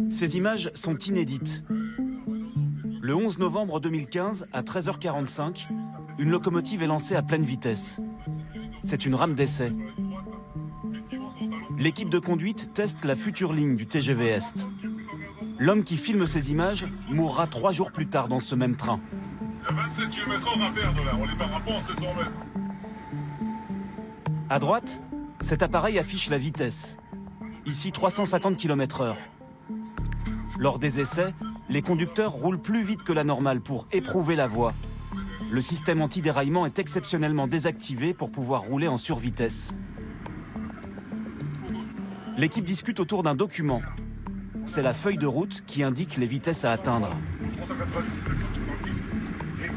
Ces images sont inédites. Le 11 novembre 2015, à 13h45, une locomotive est lancée à pleine vitesse. C'est une rame d'essai. L'équipe de conduite teste la future ligne du TGV Est. L'homme qui filme ces images mourra 3 jours plus tard dans ce même train. Il y a 27 km/h à perdre là, on les barre pas en 700 mètres. À droite, cet appareil affiche la vitesse. Ici 350 km/h. Lors des essais, les conducteurs roulent plus vite que la normale pour éprouver la voie. Le système anti-déraillement est exceptionnellement désactivé pour pouvoir rouler en survitesse. L'équipe discute autour d'un document. C'est la feuille de route qui indique les vitesses à atteindre. 390, 770. Et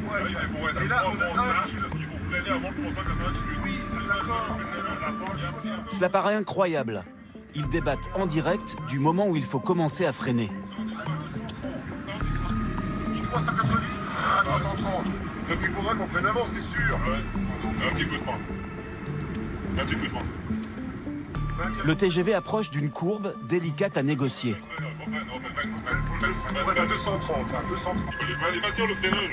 là, il faut freiner avant le 398. Oui, c'est d'accord. Cela paraît incroyable. Ils débattent en direct du moment où il faut commencer à freiner. 390, 330. Donc il faudra qu'on freine avant, c'est sûr. Un petit coup de frein. Un petit coup de frein. Le TGV approche d'une courbe délicate à négocier. 230, 230. Il fallait maintenir le freinage.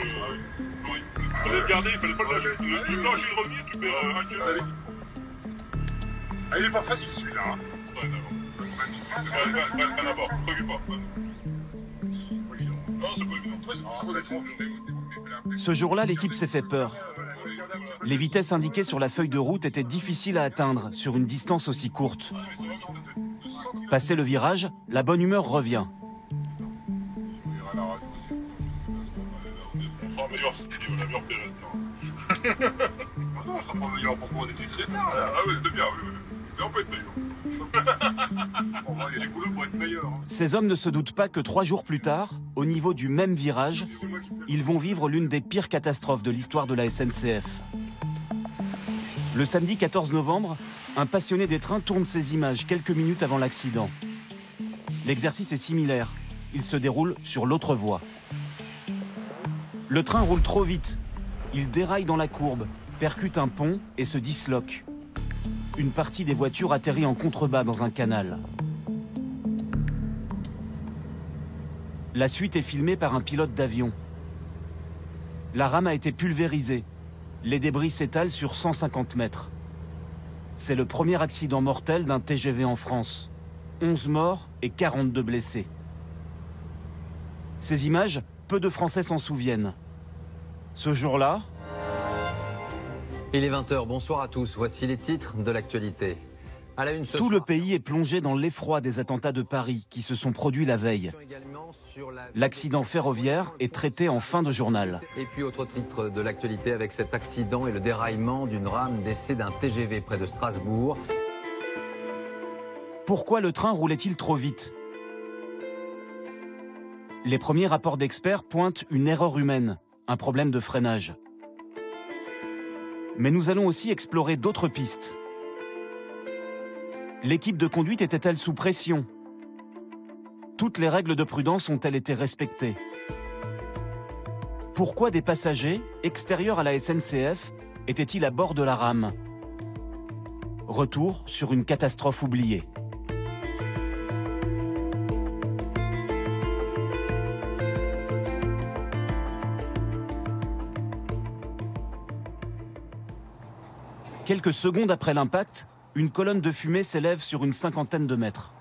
Il fallait le garder, il fallait pas le lâcher. Tu le lâches, il revient, tu perds 1 km. Ah, il est pas facile celui-là. Freine à bord, prévu pas. Non, c'est pas évident. Ce jour-là, l'équipe s'est fait peur. Les vitesses indiquées sur la feuille de route étaient difficiles à atteindre sur une distance aussi courte. Passé le virage, la bonne humeur revient. On sera meilleur si on a meilleure période. Non, on sera pas meilleur pour qu'on est titré. Ah oui, c'est bien, oui. Mais on peut être meilleur. Il y a des couleurs pour être meilleur. Ces hommes ne se doutent pas que 3 jours plus tard, au niveau du même virage, ils vont vivre l'une des pires catastrophes de l'histoire de la SNCF. Le samedi 14 novembre, un passionné des trains tourne ces images quelques minutes avant l'accident. L'exercice est similaire. Il se déroule sur l'autre voie. Le train roule trop vite. Il déraille dans la courbe, percute un pont et se disloque. Une partie des voitures atterrit en contrebas dans un canal. La suite est filmée par un pilote d'avion. La rame a été pulvérisée. Les débris s'étalent sur 150 mètres. C'est le premier accident mortel d'un TGV en France. 11 morts et 42 blessés. Ces images, peu de Français s'en souviennent. Ce jour-là... Il est 20h, bonsoir à tous. Voici les titres de l'actualité. À la une ce Tout soir, le pays est plongé dans l'effroi des attentats de Paris qui se sont produits la veille. L'accident ferroviaire est traité en fin de journal. Et puis autre titre de l'actualité avec cet accident et le déraillement d'une rame d'essai d'un TGV près de Strasbourg. Pourquoi le train roulait-il trop vite? Les premiers rapports d'experts pointent une erreur humaine, un problème de freinage. Mais nous allons aussi explorer d'autres pistes. L'équipe de conduite était-elle sous pression? Toutes les règles de prudence ont-elles été respectées? Pourquoi des passagers, extérieurs à la SNCF, étaient-ils à bord de la rame? Retour sur une catastrophe oubliée. Quelques secondes après l'impact, une colonne de fumée s'élève sur une cinquantaine de mètres.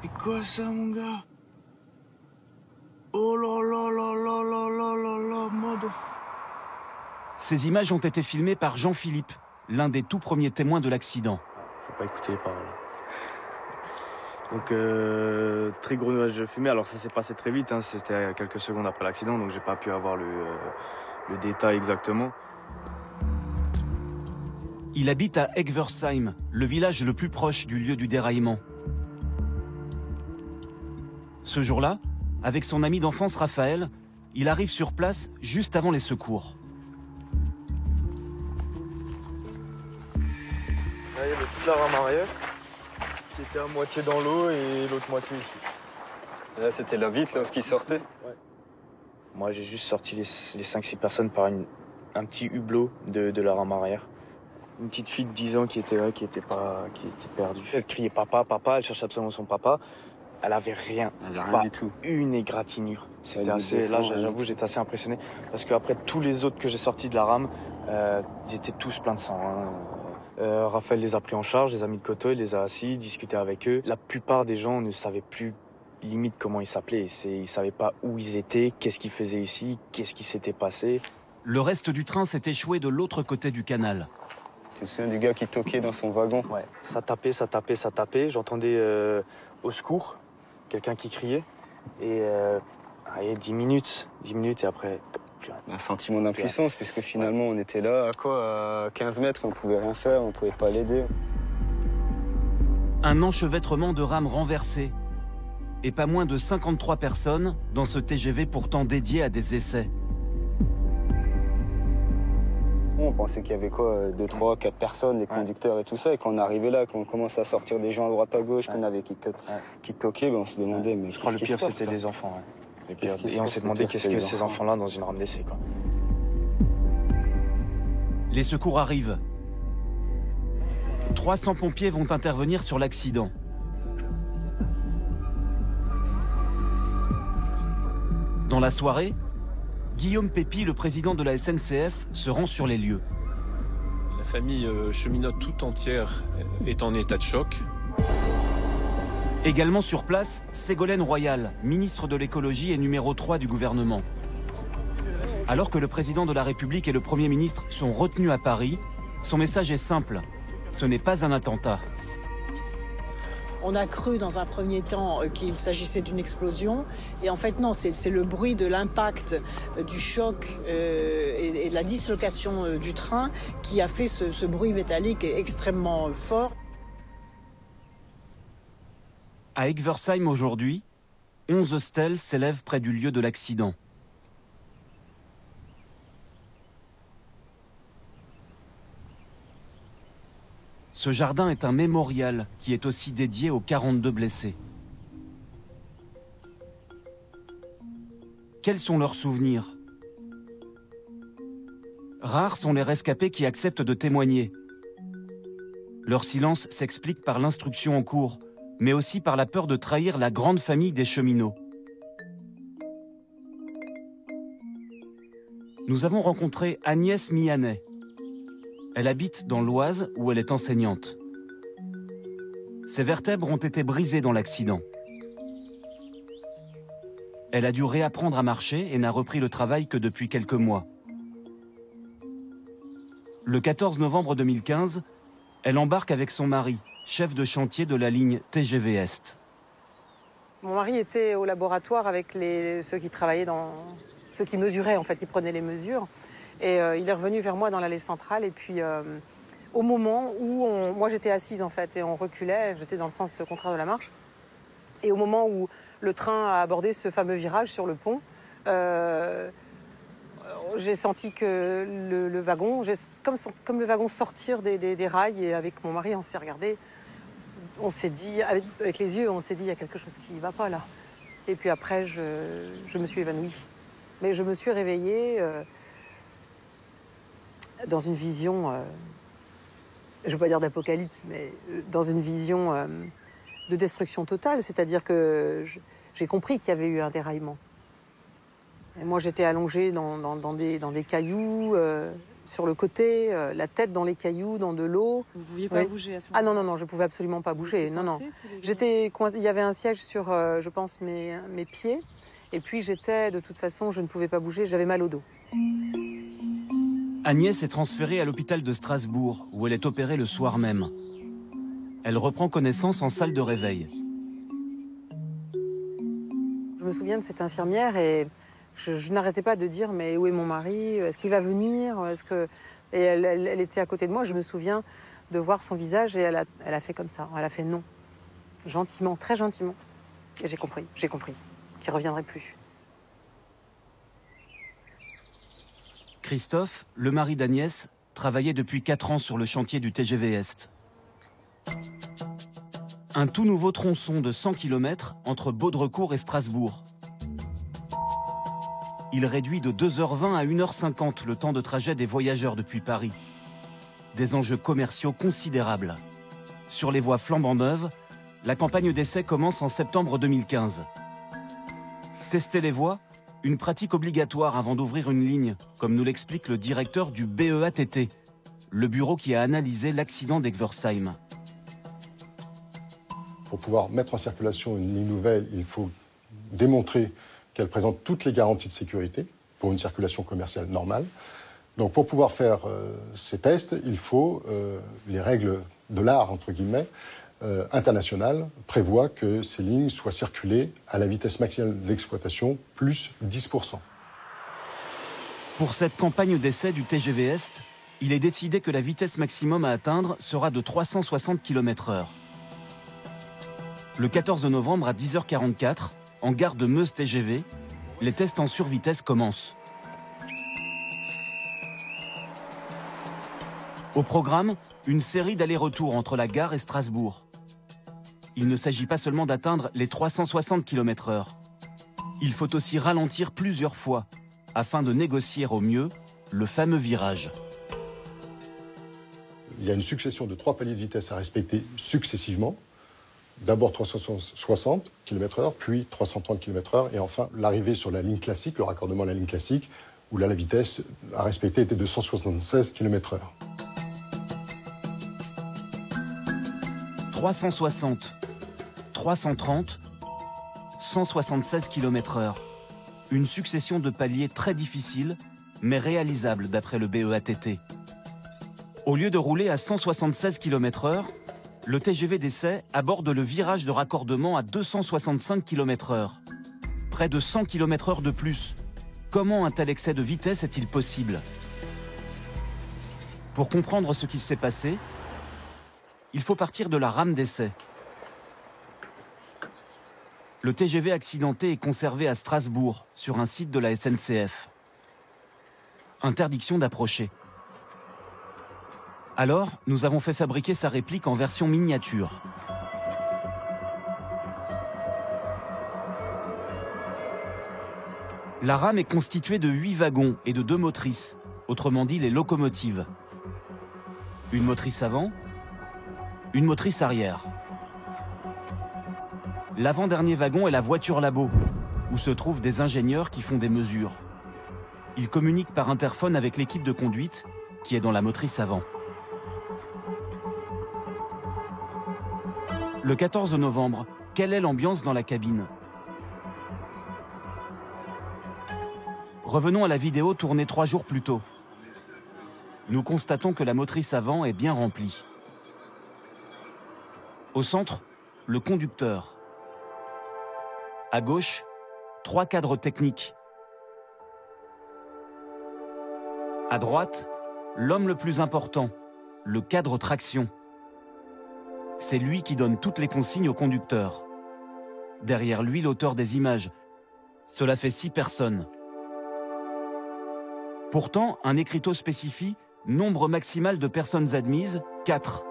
C'est quoi ça, mon gars? Oh là là là là là là là là, motherfucker. Ces images ont été filmées par Jean-Philippe, l'un des tout premiers témoins de l'accident. Faut pas écouter les paroles. Donc très gros nuage de fumée. Alors ça s'est passé très vite, hein. C'était quelques secondes après l'accident, donc j'ai pas pu avoir le détail exactement. Il habite à Egversheim, le village le plus proche du lieu du déraillement. Ce jour-là, avec son ami d'enfance Raphaël, il arrive sur place juste avant les secours. Là, il y avait toute la rame arrière qui était à moitié dans l'eau et l'autre moitié ici. Et là, c'était la vitre là, ce qui sortait? Ouais. Moi, j'ai juste sorti les 5-6 personnes par un petit hublot de la rame arrière. Une petite fille de 10 ans qui était perdue. Elle criait papa, papa, elle cherchait absolument son papa. Elle avait rien. Elle avait rien pas du tout. Une égratignure. C'était Elle assez. descend, Là, rien j'avoue, du j'étais assez impressionné parce qu'après tous les autres que j'ai sortis de la rame, ils étaient tous pleins de sang. Hein. Raphaël les a pris en charge, les a mis de côté, il les a assis, discuté avec eux. La plupart des gens ne savaient plus limite comment ils s'appelaient. Ils savaient pas où ils étaient, qu'est-ce qu'ils faisaient ici, qu'est-ce qui s'était passé. Le reste du train s'est échoué de l'autre côté du canal. Tu te souviens du gars qui toquait dans son wagon? Ouais. Ça tapait, ça tapait, ça tapait. J'entendais au secours quelqu'un qui criait. Et 10 minutes et après, plus rien. Un sentiment d'impuissance, puisque finalement on était là à quoi? À 15 mètres, on pouvait rien faire, on pouvait pas l'aider. Un enchevêtrement de rames renversées. Et pas moins de 53 personnes dans ce TGV pourtant dédié à des essais. On pensait qu'il y avait quoi, 2, 3, 4 personnes, les conducteurs et tout ça, et quand on arrivait là, qu'on commence à sortir des gens à droite à gauche, qu'on avait qui toquaient, ben on se demandait, mais je crois le pire c'était les enfants. Ouais. Et on s'est demandé qu'est-ce que ces enfants-là dans une rame d'essai, quoi. Les secours arrivent. 300 pompiers vont intervenir sur l'accident. Dans la soirée, Guillaume Pépi, le président de la SNCF, se rend sur les lieux. La famille cheminote tout entière est en état de choc. Également sur place, Ségolène Royal, ministre de l'écologie et numéro 3 du gouvernement. Alors que le président de la République et le Premier ministre sont retenus à Paris, son message est simple. Ce n'est pas un attentat. On a cru dans un premier temps qu'il s'agissait d'une explosion. Et en fait, non, c'est le bruit de l'impact, du choc et de la dislocation du train qui a fait ce bruit métallique extrêmement fort. À Egversheim aujourd'hui, 11 stèles s'élèvent près du lieu de l'accident. Ce jardin est un mémorial qui est aussi dédié aux 42 blessés. Quels sont leurs souvenirs? Rares sont les rescapés qui acceptent de témoigner. Leur silence s'explique par l'instruction en cours, mais aussi par la peur de trahir la grande famille des cheminots. Nous avons rencontré Agnès Mianet. Elle habite dans l'Oise où elle est enseignante. Ses vertèbres ont été brisées dans l'accident. Elle a dû réapprendre à marcher et n'a repris le travail que depuis quelques mois. Le 14 novembre 2015, elle embarque avec son mari, chef de chantier de la ligne TGV Est. Mon mari était au laboratoire avec ceux qui travaillaient ceux qui mesuraient, en fait, ils prenaient les mesures. Et il est revenu vers moi dans l'allée centrale. Et puis, au moment où moi j'étais assise, en fait, et on reculait, j'étais dans le sens contraire de la marche. Et au moment où le train a abordé ce fameux virage sur le pont, j'ai senti que le wagon, comme le wagon sortir des rails. Et avec mon mari, on s'est regardé. On s'est dit, avec les yeux, on s'est dit, il y a quelque chose qui ne va pas là. Et puis après, je me suis évanouie. Mais je me suis réveillée dans une vision, je ne veux pas dire d'apocalypse, mais dans une vision de destruction totale. C'est-à-dire que j'ai compris qu'il y avait eu un déraillement. Et moi, j'étais allongée dans des cailloux, sur le côté, la tête dans les cailloux, dans de l'eau. Vous ne pouviez pas bouger à ce moment-là? Ah non, je ne pouvais absolument pas bouger. Non. Il y avait un siège sur, je pense, mes pieds. Et puis de toute façon, je ne pouvais pas bouger, j'avais mal au dos. Agnès est transférée à l'hôpital de Strasbourg, où elle est opérée le soir même. Elle reprend connaissance en salle de réveil. Je me souviens de cette infirmière et je n'arrêtais pas de dire « mais où est mon mari? Est-ce qu'il va venir? » Et elle était à côté de moi, je me souviens de voir son visage et elle a fait comme ça, elle a fait non. Gentiment, très gentiment. Et j'ai compris qu'il ne reviendrait plus. Christophe, le mari d'Agnès, travaillait depuis 4 ans sur le chantier du TGV Est. Un tout nouveau tronçon de 100 km entre Baudrecourt et Strasbourg. Il réduit de 2h20 à 1h50 le temps de trajet des voyageurs depuis Paris. des enjeux commerciaux considérables. Sur les voies flambant neuves, la campagne d'essai commence en septembre 2015. Tester les voies, une pratique obligatoire avant d'ouvrir une ligne, comme nous l'explique le directeur du BEATT, le bureau qui a analysé l'accident d'Egversheim. Pour pouvoir mettre en circulation une ligne nouvelle, il faut démontrer qu'elle présente toutes les garanties de sécurité pour une circulation commerciale normale. Donc pour pouvoir faire ces tests, il faut, les règles de l'art, entre guillemets, internationales, prévoient que ces lignes soient circulées à la vitesse maximale d'exploitation, plus 10%. Pour cette campagne d'essai du TGV Est, il est décidé que la vitesse maximum à atteindre sera de 360 km/h. Le 14 novembre à 10h44, en gare de Meuse TGV, les tests en survitesse commencent. Au programme, une série d'allers-retours entre la gare et Strasbourg. Il ne s'agit pas seulement d'atteindre les 360 km/h. Il faut aussi ralentir plusieurs fois, afin de négocier au mieux le fameux virage. Il y a une succession de 3 paliers de vitesse à respecter successivement. D'abord 360 km/h, puis 330 km/h, et enfin l'arrivée sur la ligne classique, le raccordement à la ligne classique, où là la vitesse à respecter était de 176 km/h. 360, 330, 176 km/h. Une succession de paliers très difficiles, mais réalisables d'après le BEATT. Au lieu de rouler à 176 km/h, le TGV d'essai aborde le virage de raccordement à 265 km/h. Près de 100 km/h de plus. Comment un tel excès de vitesse est-il possible? Pour comprendre ce qui s'est passé, il faut partir de la rame d'essai. Le TGV accidenté est conservé à Strasbourg, sur un site de la SNCF. Interdiction d'approcher. Alors, nous avons fait fabriquer sa réplique en version miniature. La rame est constituée de 8 wagons et de 2 motrices, autrement dit les locomotives. Une motrice avant, une motrice arrière. L'avant-dernier wagon est la voiture labo, où se trouvent des ingénieurs qui font des mesures. Ils communiquent par interphone avec l'équipe de conduite, qui est dans la motrice avant. Le 14 novembre, quelle est l'ambiance dans la cabine? Revenons à la vidéo tournée 3 jours plus tôt. Nous constatons que la motrice avant est bien remplie. Au centre, le conducteur. À gauche, 3 cadres techniques. À droite, l'homme le plus important, le cadre traction. C'est lui qui donne toutes les consignes au conducteur. Derrière lui, l'auteur des images. Cela fait 6 personnes. Pourtant, un écriteau spécifie nombre maximal de personnes admises, 4.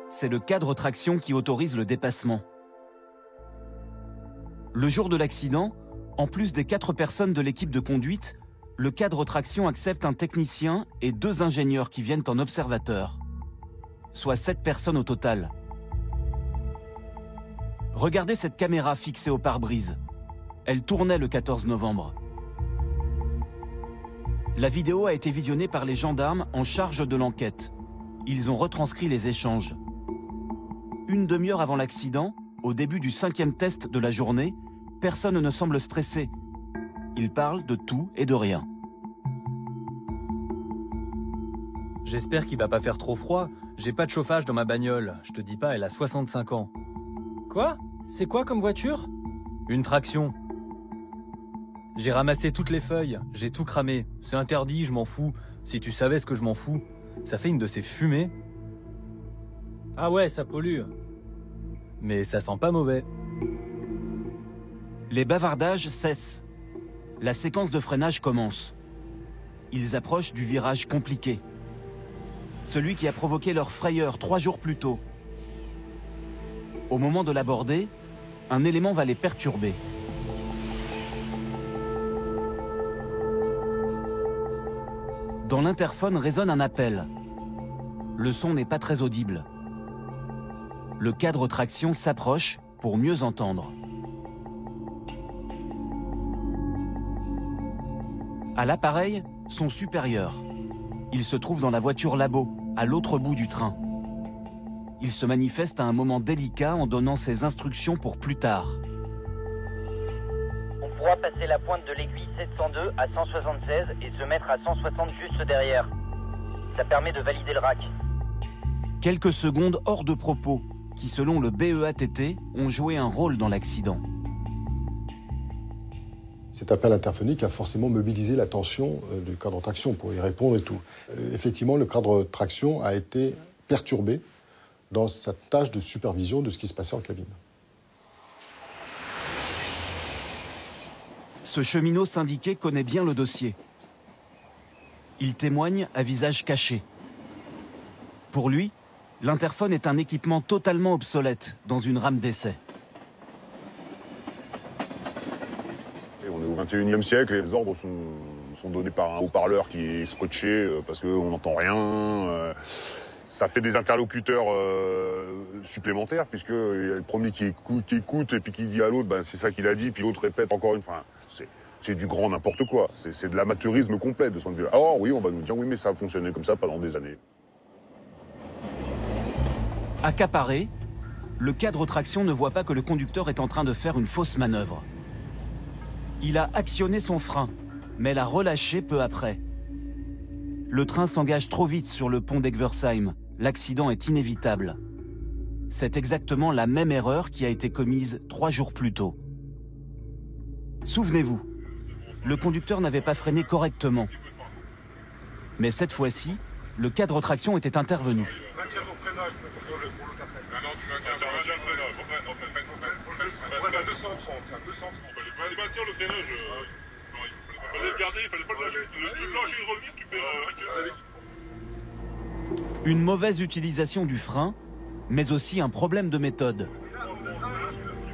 C'est le cadre traction qui autorise le dépassement. Le jour de l'accident, en plus des 4 personnes de l'équipe de conduite, le cadre traction accepte un technicien et 2 ingénieurs qui viennent en observateur. Soit 7 personnes au total. Regardez cette caméra fixée au pare-brise. Elle tournait le 14 novembre. La vidéo a été visionnée par les gendarmes en charge de l'enquête. Ils ont retranscrit les échanges. Une demi-heure avant l'accident, au début du 5e test de la journée, personne ne semble stressé. Ils parlent de tout et de rien. J'espère qu'il va pas faire trop froid. J'ai pas de chauffage dans ma bagnole. Je te dis pas, elle a 65 ans. Quoi? C'est quoi comme voiture? Une traction. J'ai ramassé toutes les feuilles, j'ai tout cramé. C'est interdit, je m'en fous. Si tu savais ce que je m'en fous. Ça fait une de ces fumées. Ah ouais, ça pollue. Mais ça sent pas mauvais. Les bavardages cessent. La séquence de freinage commence. Ils approchent du virage compliqué. Celui qui a provoqué leur frayeur 3 jours plus tôt. Au moment de l'aborder, un élément va les perturber. Dans l'interphone résonne un appel. le son n'est pas très audible. Le cadre traction s'approche pour mieux entendre. À l'appareil, son supérieur. Il se trouve dans la voiture labo, à l'autre bout du train. Il se manifeste à un moment délicat en donnant ses instructions pour plus tard. On pourra passer la pointe de l'aiguille 702 à 176 et se mettre à 160 juste derrière. Ça permet de valider le rack. Quelques secondes hors de propos, qui selon le BEATT ont joué un rôle dans l'accident. Cet appel interphonique a forcément mobilisé l'attention du cadre traction pour y répondre et tout. Effectivement, le cadre traction a été perturbé dans sa tâche de supervision de ce qui se passait en cabine. Ce cheminot syndiqué connaît bien le dossier. Il témoigne à visage caché. Pour lui, l'interphone est un équipement totalement obsolète dans une rame d'essai. On est au XXIe siècle et les ordres sont donnés par un haut-parleur qui est scotché parce qu'on n'entend rien. Ça fait des interlocuteurs supplémentaires puisque y a le premier qui écoute et puis qui dit à l'autre, c'est ça qu'il a dit, puis l'autre répète encore une fois. C'est du grand n'importe quoi. C'est de l'amateurisme complet de ce point de vue-là. Alors oui, on va nous dire oui, mais ça a fonctionné comme ça pendant des années. Accaparé, le cadre traction ne voit pas que le conducteur est en train de faire une fausse manœuvre. Il a actionné son frein, mais l'a relâché peu après. Le train s'engage trop vite sur le pont d'Egversheim. L'accident est inévitable. C'est exactement la même erreur qui a été commise 3 jours plus tôt. Souvenez-vous, le conducteur n'avait pas freiné correctement. Mais cette fois-ci, le cadre traction était intervenu. Une mauvaise utilisation du frein, mais aussi un problème de méthode.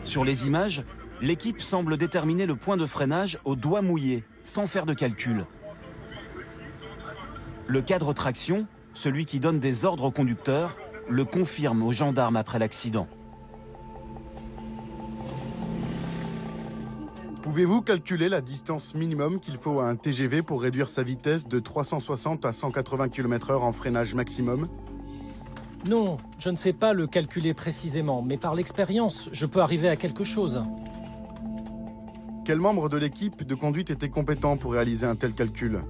Sur les images, l'équipe semble déterminer le point de freinage au doigt mouillé, sans faire de calcul. Le cadre traction, celui qui donne des ordres au conducteur, le confirme aux gendarmes après l'accident. Pouvez-vous calculer la distance minimum qu'il faut à un TGV pour réduire sa vitesse de 360 à 180 km/h en freinage maximum? Non, je ne sais pas le calculer précisément, mais par l'expérience, je peux arriver à quelque chose. Quel membre de l'équipe de conduite était compétent pour réaliser un tel calcul?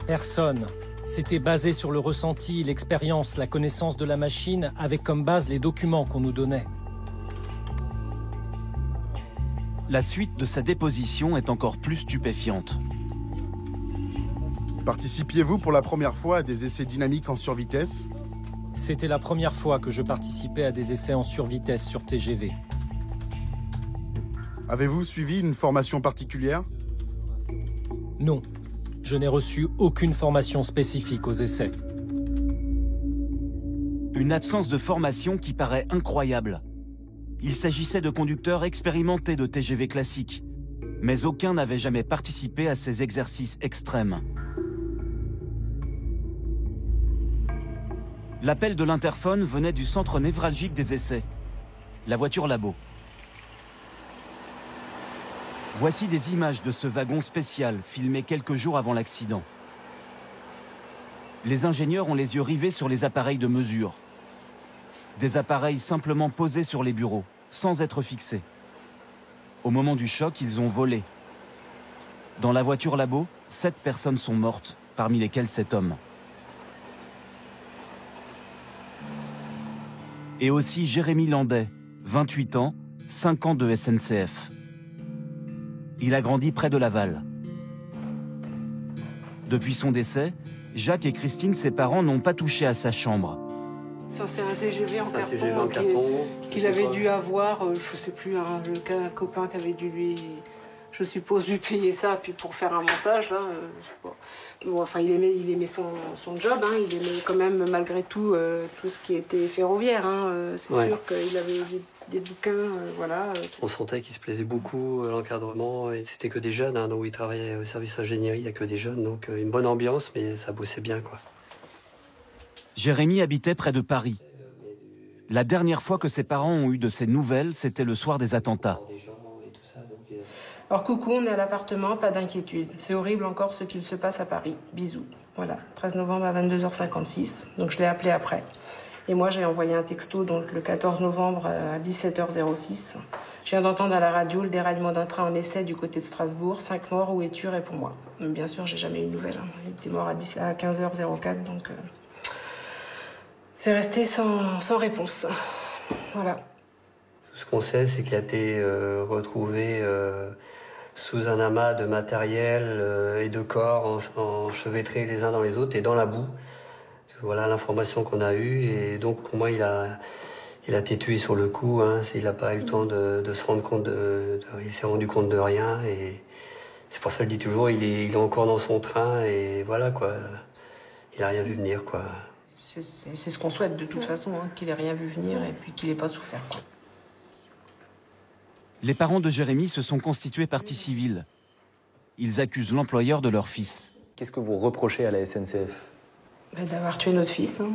Personne. C'était basé sur le ressenti, l'expérience, la connaissance de la machine, avec comme base les documents qu'on nous donnait. La suite de sa déposition est encore plus stupéfiante. Participiez-vous pour la première fois à des essais dynamiques en survitesse? C'était la première fois que je participais à des essais en survitesse sur TGV. Avez-vous suivi une formation particulière? Non, je n'ai reçu aucune formation spécifique aux essais. Une absence de formation qui paraît incroyable. Il s'agissait de conducteurs expérimentés de TGV classiques, mais aucun n'avait jamais participé à ces exercices extrêmes. L'appel de l'interphone venait du centre névralgique des essais, la voiture labo. Voici des images de ce wagon spécial filmé quelques jours avant l'accident. Les ingénieurs ont les yeux rivés sur les appareils de mesure. Des appareils simplement posés sur les bureaux, sans être fixés. Au moment du choc, ils ont volé. Dans la voiture labo, 7 personnes sont mortes, parmi lesquelles cet homme. Et aussi Jérémy Landais, 28 ans, 5 ans de SNCF. Il a grandi près de Laval. Depuis son décès, Jacques et Christine, ses parents, n'ont pas touché à sa chambre. Ça, c'est un TGV en carton qu'il avait dû avoir, je sais plus, un copain qui avait dû lui, je suppose, lui payer ça puis pour faire un montage. Là, je sais pas. Bon, enfin, il aimait son job, hein, il aimait quand même, malgré tout, tout ce qui était ferroviaire. Hein, c'est sûr qu'il avait des bouquins, voilà. On sentait qu'il se plaisait beaucoup à l'encadrement, et c'était que des jeunes, hein, donc il travaillait au service ingénierie, il n'y a que des jeunes, donc une bonne ambiance, mais ça bossait bien, quoi. Jérémy habitait près de Paris. La dernière fois que ses parents ont eu de ses nouvelles, c'était le soir des attentats. Alors coucou, on est à l'appartement, pas d'inquiétude. C'est horrible encore ce qu'il se passe à Paris. Bisous. Voilà, 13 novembre à 22h56, donc je l'ai appelé après. Et moi, j'ai envoyé un texto donc, le 14 novembre à 17h06. Je viens d'entendre à la radio le déraillement d'un train en essai du côté de Strasbourg. 5 morts, où es-tu? Réponds-moi. Bien sûr, j'ai jamais eu de nouvelles. Il était mort à 15h04, donc c'est resté sans réponse. Voilà. Tout ce qu'on sait, c'est qu'il a été retrouvé sous un amas de matériel et de corps enchevêtrés les uns dans les autres et dans la boue. Voilà l'information qu'on a eue. Et donc, pour moi, il a été tué sur le coup. Hein. Il n'a pas eu le temps de se rendre compte il s'est rendu compte de rien. Et c'est pour ça que je le dis toujours, il est encore dans son train. Et voilà, quoi. Il n'a rien vu venir, quoi. C'est ce qu'on souhaite, de toute façon, hein, qu'il ait rien vu venir et puis qu'il n'ait pas souffert, quoi. Les parents de Jérémy se sont constitués partie civile. Ils accusent l'employeur de leur fils. Qu'est-ce que vous reprochez à la SNCF ? D'avoir tué notre fils. Hein.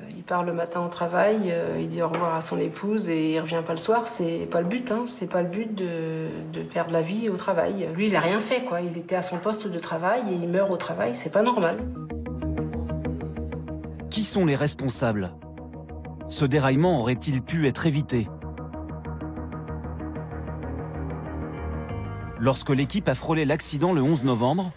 Il part le matin au travail, il dit au revoir à son épouse et il revient pas le soir. C'est pas le but. Hein. C'est pas le but de perdre la vie au travail. Lui, il a rien fait, quoi. Il était à son poste de travail et il meurt au travail. C'est pas normal. Qui sont les responsables? Ce déraillement aurait-il pu être évité? Lorsque l'équipe a frôlé l'accident le 11 novembre,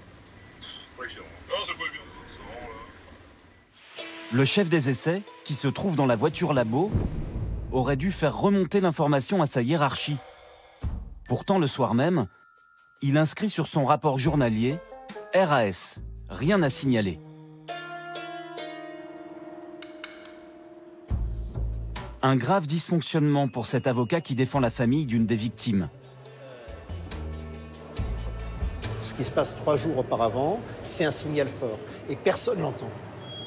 le chef des essais, qui se trouve dans la voiture labo, aurait dû faire remonter l'information à sa hiérarchie. Pourtant, le soir même, il inscrit sur son rapport journalier « RAS, rien à signaler ». Un grave dysfonctionnement pour cet avocat qui défend la famille d'une des victimes. Ce qui se passe 3 jours auparavant, c'est un signal fort et personne l'entend.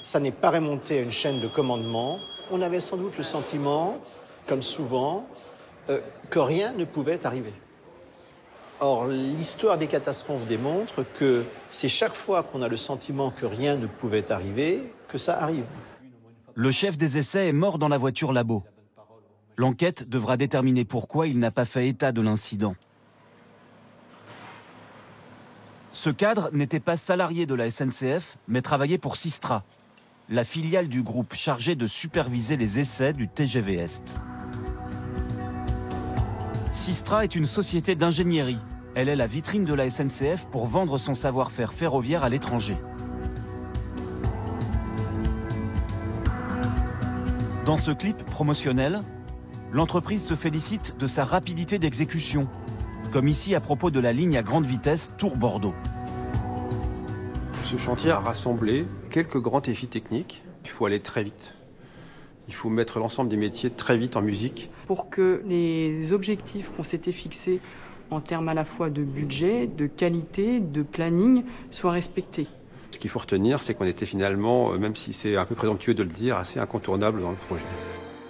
Ça n'est pas remonté à une chaîne de commandement. On avait sans doute le sentiment, comme souvent, que rien ne pouvait arriver. Or, l'histoire des catastrophes démontre que c'est chaque fois qu'on a le sentiment que rien ne pouvait arriver, que ça arrive. Le chef des essais est mort dans la voiture labo. L'enquête devra déterminer pourquoi il n'a pas fait état de l'incident. Ce cadre n'était pas salarié de la SNCF, mais travaillait pour Systra, la filiale du groupe chargée de superviser les essais du TGV Est. Systra est une société d'ingénierie. Elle est la vitrine de la SNCF pour vendre son savoir-faire ferroviaire à l'étranger. Dans ce clip promotionnel, l'entreprise se félicite de sa rapidité d'exécution, comme ici à propos de la ligne à grande vitesse Tours-Bordeaux. Ce chantier a rassemblé quelques grands défis techniques. Il faut aller très vite. Il faut mettre l'ensemble des métiers très vite en musique. Pour que les objectifs qu'on s'était fixés en termes à la fois de budget, de qualité, de planning soient respectés. Ce qu'il faut retenir, c'est qu'on était finalement, même si c'est un peu présomptueux de le dire, assez incontournable dans le projet.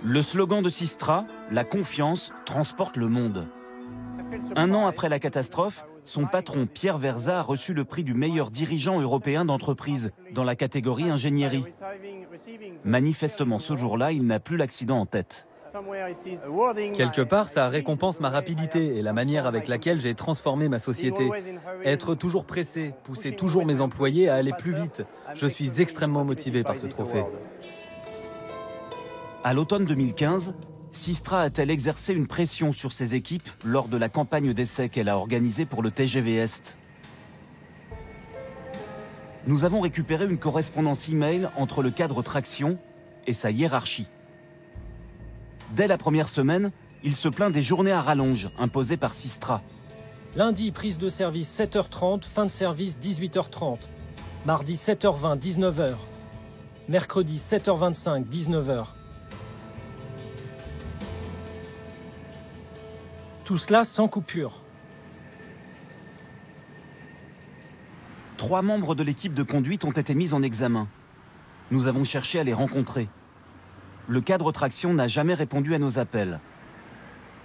Le slogan de Systra, la confiance transporte le monde. 1 an après la catastrophe, son patron Pierre Verza a reçu le prix du meilleur dirigeant européen d'entreprise dans la catégorie ingénierie. Manifestement, ce jour-là, il n'a plus l'accident en tête. Quelque part, ça récompense ma rapidité et la manière avec laquelle j'ai transformé ma société. Être toujours pressé, pousser toujours mes employés à aller plus vite. Je suis extrêmement motivé par ce trophée. À l'automne 2015, Systra a-t-elle exercé une pression sur ses équipes lors de la campagne d'essai qu'elle a organisée pour le TGV Est? Nous avons récupéré une correspondance e-mail entre le cadre traction et sa hiérarchie. Dès la première semaine, il se plaint des journées à rallonge imposées par Systra. Lundi, prise de service 7h30, fin de service 18h30. Mardi 7h20, 19h. Mercredi 7h25, 19h. Tout cela sans coupure. 3 membres de l'équipe de conduite ont été mis en examen. Nous avons cherché à les rencontrer. Le cadre traction n'a jamais répondu à nos appels.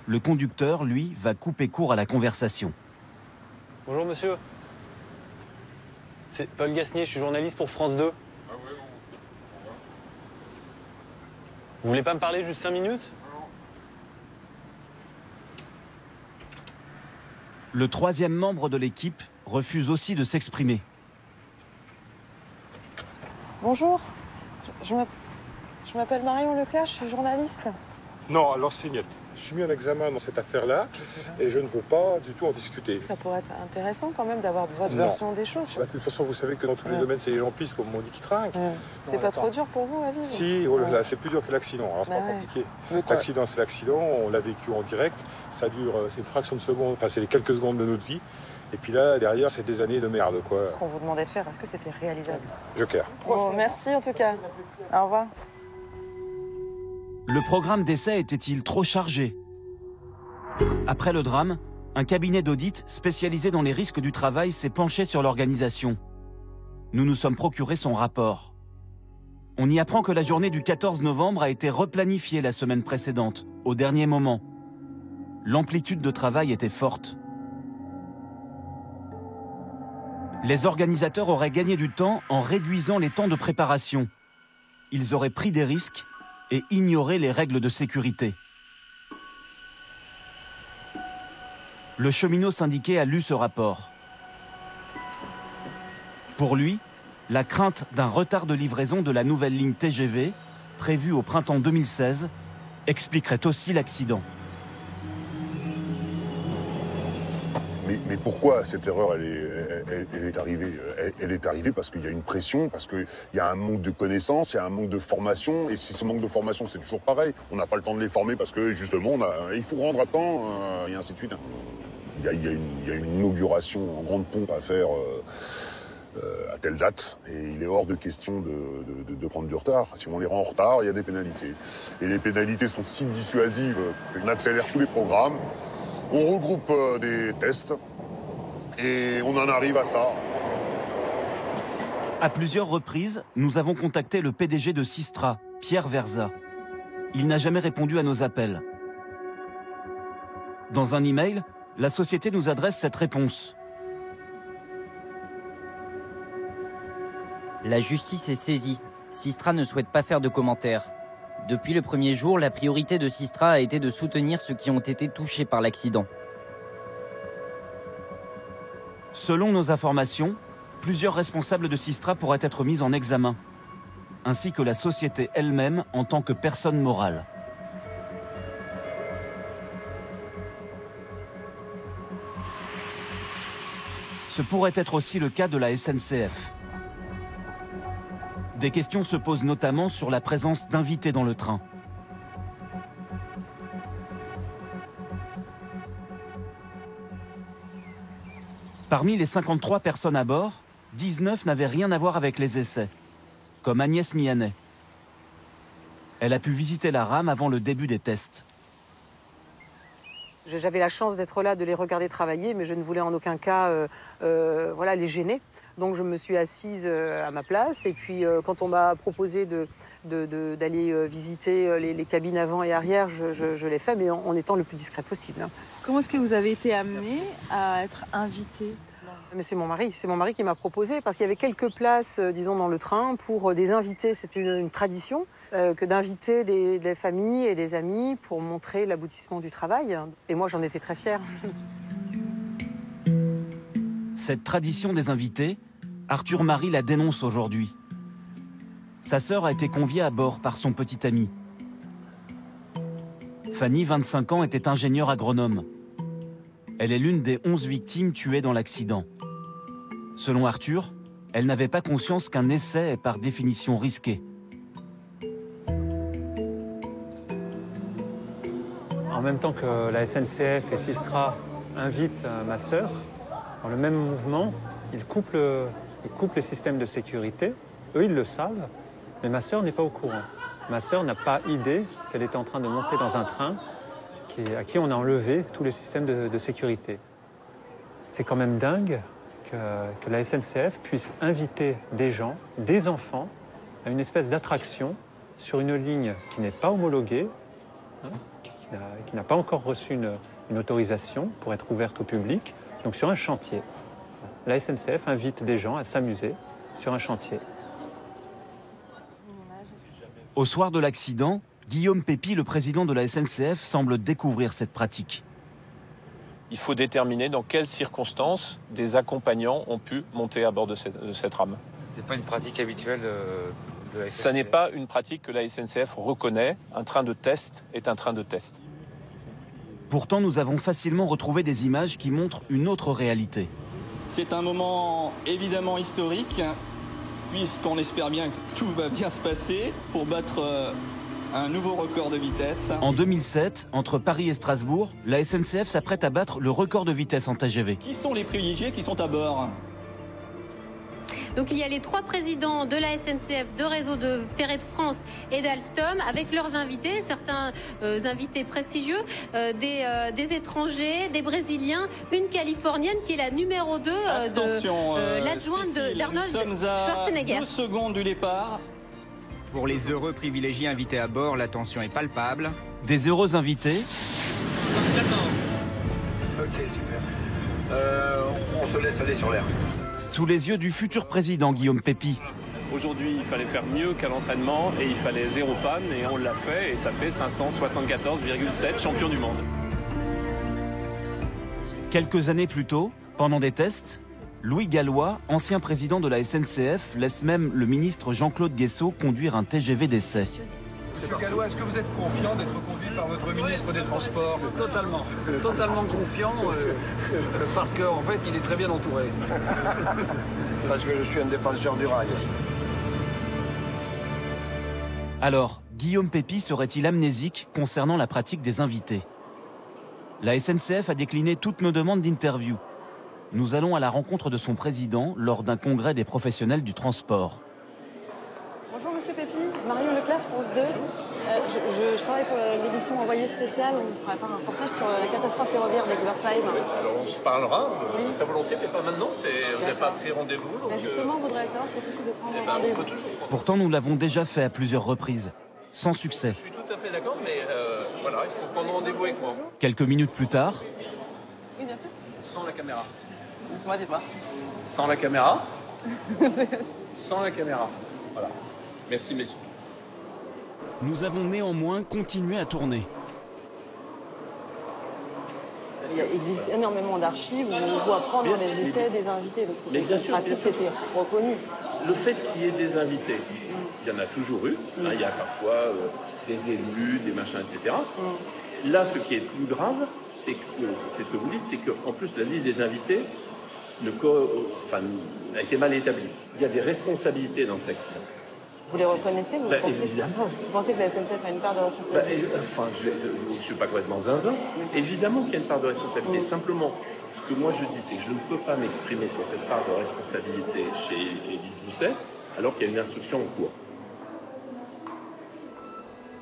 Le conducteur, lui, va couper court à la conversation. Bonjour monsieur. C'est Paul Gasnier, je suis journaliste pour France 2. Vous voulez pas me parler juste 5 minutes? Le troisième membre de l'équipe refuse aussi de s'exprimer. Bonjour, je m'appelle Marion Leclerc, je suis journaliste. Non, alors c'est net. Je suis mis en examen dans cette affaire-là et je ne veux pas du tout en discuter. Ça pourrait être intéressant quand même d'avoir votre version des choses. Bah, de toute façon, vous savez que dans tous les domaines, c'est les gens pistes, comme on dit, qui trinquent. C'est pas trop dur pour vous à vivre? Si, oh là là, c'est plus dur que l'accident. Alors c'est pas compliqué. L'accident, c'est l'accident, on l'a vécu en direct. Ça dure, c'est une fraction de seconde, enfin c'est les quelques secondes de notre vie. Et puis là, derrière, c'est des années de merde, quoi. Ce qu'on vous demandait de faire, est-ce que c'était réalisable? Joker. Bon, merci en tout cas. Au revoir. Le programme d'essai était-il trop chargé? Après le drame, un cabinet d'audit spécialisé dans les risques du travail s'est penché sur l'organisation. Nous nous sommes procuré son rapport. On y apprend que la journée du 14 novembre a été replanifiée la semaine précédente, au dernier moment. L'amplitude de travail était forte. Les organisateurs auraient gagné du temps en réduisant les temps de préparation. Ils auraient pris des risques et ignoré les règles de sécurité. Le cheminot syndiqué a lu ce rapport. Pour lui, la crainte d'un retard de livraison de la nouvelle ligne TGV, prévue au printemps 2016, expliquerait aussi l'accident. Mais pourquoi cette erreur elle est arrivée? Elle est arrivée parce qu'il y a une pression, parce qu'il y a un manque de connaissances, il y a un manque de formation. Et si ce manque de formation, c'est toujours pareil. On n'a pas le temps de les former parce que justement, il faut rendre à temps, et ainsi de suite. Il y a une inauguration en grande pompe à faire à telle date. Et il est hors de question de prendre du retard. Si on les rend en retard, il y a des pénalités. Et les pénalités sont si dissuasives qu'on accélère tous les programmes. On regroupe des tests et on en arrive à ça. À plusieurs reprises, nous avons contacté le PDG de Systra, Pierre Verza. Il n'a jamais répondu à nos appels. Dans un email, la société nous adresse cette réponse. La justice est saisie. Systra ne souhaite pas faire de commentaires. Depuis le premier jour, la priorité de Systra a été de soutenir ceux qui ont été touchés par l'accident. Selon nos informations, plusieurs responsables de Systra pourraient être mis en examen, ainsi que la société elle-même en tant que personne morale. Ce pourrait être aussi le cas de la SNCF. Des questions se posent notamment sur la présence d'invités dans le train. Parmi les 53 personnes à bord, 19 n'avaient rien à voir avec les essais, comme Agnès Mianet. Elle a pu visiter la rame avant le début des tests. J'avais la chance d'être là, de les regarder travailler, mais je ne voulais en aucun cas les gêner. Donc je me suis assise à ma place et puis quand on m'a proposé d'aller visiter les cabines avant et arrière, je l'ai fait, mais en étant le plus discret possible. Comment est-ce que vous avez été amenée à être invitée? Mais c'est mon mari qui m'a proposé, parce qu'il y avait quelques places, disons, dans le train pour des invités. C'est une tradition que d'inviter des familles et des amis pour montrer l'aboutissement du travail. Et moi, j'en étais très fière. Cette tradition des invités, Arthur Marie la dénonce aujourd'hui. Sa sœur a été conviée à bord par son petit ami. Fanny, 25 ans, était ingénieure agronome. Elle est l'une des 11 victimes tuées dans l'accident. Selon Arthur, elle n'avait pas conscience qu'un essai est par définition risqué. En même temps que la SNCF et Systra invitent ma sœur, dans le même mouvement, ils coupent les systèmes de sécurité. Eux, ils le savent, mais ma sœur n'est pas au courant. Ma sœur n'a pas idée qu'elle était en train de monter dans un train à qui on a enlevé tous les systèmes de sécurité. C'est quand même dingue que la SNCF puisse inviter des gens, des enfants, à une espèce d'attraction sur une ligne qui n'est pas homologuée, qui n'a pas encore reçu une autorisation pour être ouverte au public, donc sur un chantier. La SNCF invite des gens à s'amuser sur un chantier. Au soir de l'accident, Guillaume Pépi, le président de la SNCF, semble découvrir cette pratique. Il faut déterminer dans quelles circonstances des accompagnants ont pu monter à bord de cette rame. C'est pas une pratique habituelle de la SNCF. Ça n'est pas une pratique que la SNCF reconnaît. Un train de test est un train de test. Pourtant, nous avons facilement retrouvé des images qui montrent une autre réalité. C'est un moment évidemment historique, puisqu'on espère bien que tout va bien se passer pour battre un nouveau record de vitesse. En 2007, entre Paris et Strasbourg, la SNCF s'apprête à battre le record de vitesse en TGV. Qui sont les privilégiés qui sont à bord ? Donc il y a les 3 présidents de la SNCF, de Réseau de Ferré de France et d'Alstom, avec leurs invités, certains invités prestigieux, des étrangers, des Brésiliens, une Californienne qui est la numéro 2 de l'adjointe d'Arnold Schwarzenegger. 2 secondes du départ. Pour les heureux privilégiés invités à bord, la tension est palpable. Des heureux invités. Ok, super. On se laisse aller sur l'air. Sous les yeux du futur président Guillaume Pépi. Aujourd'hui, il fallait faire mieux qu'à l'entraînement et il fallait 0 panne et on l'a fait et ça fait 574,7 champion du monde. Quelques années plus tôt, pendant des tests, Louis Gallois, ancien président de la SNCF, laisse même le ministre Jean-Claude Guessot conduire un TGV d'essai. Monsieur Gallois, est-ce que vous êtes confiant d'être conduit par votre ministre des Transports ? Totalement. Totalement confiant, parce qu'en fait, il est très bien entouré. Parce que je suis un défenseur du rail. Alors, Guillaume Pépi serait-il amnésique concernant la pratique des invités? La SNCF a décliné toutes nos demandes d'interview. Nous allons à la rencontre de son président lors d'un congrès des professionnels du transport. Bonjour Monsieur Pépi, Marion Leclerc, France 2. Je travaille pour l'édition Envoyé spécial. On prépare un reportage sur la catastrophe ferroviaire d'Egversheim. Alors on se parlera, très volontiers, mais pas maintenant. Vous n'avez pas pris rendez-vous. Justement, on voudrait savoir si c'est possible de prendre un rendez-vous. Pourtant, nous l'avons déjà fait à plusieurs reprises, sans succès. Je suis tout à fait d'accord, mais voilà, il faut prendre rendez-vous avec moi. Quelques minutes plus tard... Oui, bien sûr. Sans la caméra. Ne t'en pas. Sans la caméra. Sans la caméra. Voilà. Merci, messieurs. Nous avons néanmoins continué à tourner. Il existe énormément d'archives où on voit prendre les essais des invités. Donc c'est une pratique qui était reconnue. Le fait qu'il y ait des invités, il y en a toujours eu. Hein, il y a parfois des élus, des machins, etc. Là, ce qui est plus grave, c'est ce que vous dites, c'est qu'en plus, la liste des invités a été mal établie. Il y a des responsabilités dans ce texte. Vous les reconnaissez, vous évidemment. Vous pensez que la SNCF a une part de responsabilité? Je ne suis pas complètement zinzin. Évidemment qu'il y a une part de responsabilité. Simplement, ce que moi je dis, c'est que je ne peux pas m'exprimer sur cette part de responsabilité chez Élise Lucet, alors qu'il y a une instruction en cours.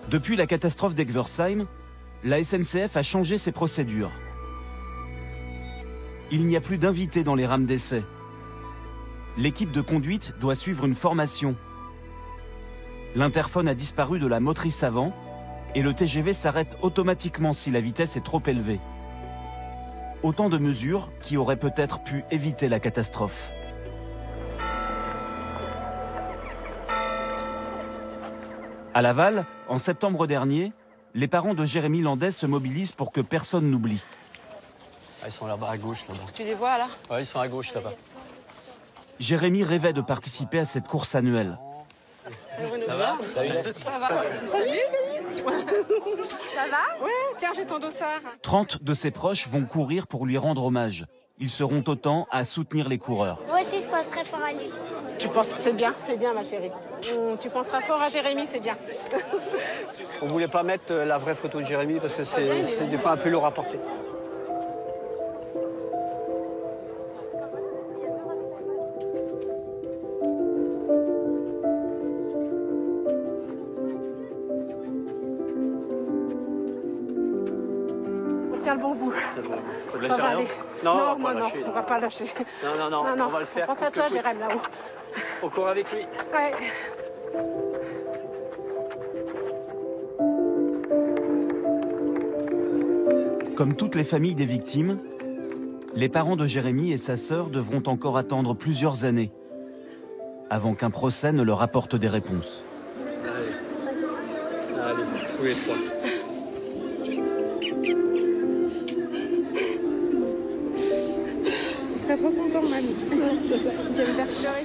Depuis la catastrophe d'Egversheim, la SNCF a changé ses procédures. Il n'y a plus d'invités dans les rames d'essai. L'équipe de conduite doit suivre une formation. L'interphone a disparu de la motrice avant et le TGV s'arrête automatiquement si la vitesse est trop élevée. Autant de mesures qui auraient peut-être pu éviter la catastrophe. À Laval, en septembre dernier, les parents de Jérémy Landais se mobilisent pour que personne n'oublie. Ah, ils sont là-bas à gauche, là-bas. Tu les vois là? Ouais, ils sont à gauche, là-bas. Jérémy rêvait de participer à cette course annuelle. Ça va? Ça va. Salut Ça va? Ouais, tiens, j'ai ton dossard. 30 de ses proches vont courir pour lui rendre hommage. Ils seront autant à soutenir les coureurs. Moi aussi, je penserais fort à lui. Tu penses, c'est bien, ma chérie. Tu penseras fort à Jérémy, c'est bien. On voulait pas mettre la vraie photo de Jérémy parce que c'est des fois un peu lourd à porter. Tiens le bon bout. Ça blesse rien? Non, on va pas lâcher. Non, on va le faire. Pense à toi, Jérémy, là-haut. On court avec lui. Ouais. Comme toutes les familles des victimes, les parents de Jérémy et sa sœur devront encore attendre plusieurs années avant qu'un procès ne leur apporte des réponses. Allez, tous les trois. Je serais trop content, mamie. Si tu vas me faire pleurer.